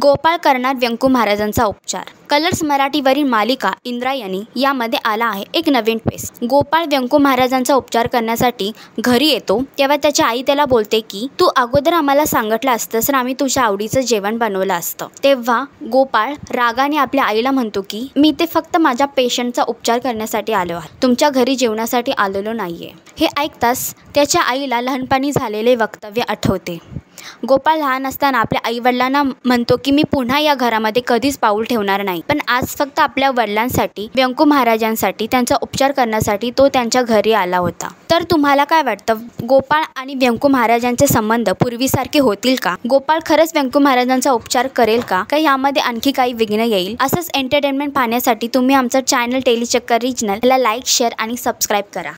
गोपाळ करणार व्यंकू महाराजांचा उपचार। कलर्स मराठीवरील मालिका इंद्रायणी यामध्ये आला आहे एक नवीन ट्विस्ट। गोपाळ व्यंकू महाराजांचा उपचार करण्यासाठी घरी येतो तेव्हा त्याची आई त्याला बोलते की तू अगोदर आम्हाला सांगितलं असतंस तर आम्ही तुझ्या आवडीचं जेवण बनवलं असतं। तेव्हा गोपाळ रागाने आपल्या आईला म्हणतो की मी ते फक्त माझ्या पेशंटचा उपचार करण्यासाठी आलो आहे, तुमच्या घरी जेवणासाठी आलेलो नाहीये। हे ऐकताच त्याच्या आईला लहानपणी झालेले वक्तव्य आठवते। गोपाळ लहान असताना आपल्या आईवडिलांना म्हणतो की मी पुन्हा या घरामध्ये कधीच पाऊल ठेवणार नाही, पण आज फक्त आपल्या वडिलांसाठी व्यंकू महाराजांसाठी त्यांचा उपचार करण्यासाठी तो त्यांच्या घरी आला होता। तर तुम्हाला काय वाटतं, गोपाळ आणि व्यंकू महाराजांचे संबंध पूर्वीसारखे होतील का? गोपाळ खरंच व्यंकू महाराजांचा उपचार करेल का यामध्ये आणखी काही विघ्न येईल? असंच एंटरटेनमेंट पाहण्यासाठी तुम्ही आमचं चॅनल टेलीचक्कर रिजनल ला लाईक, शेअर आणि सबस्क्राईब करा।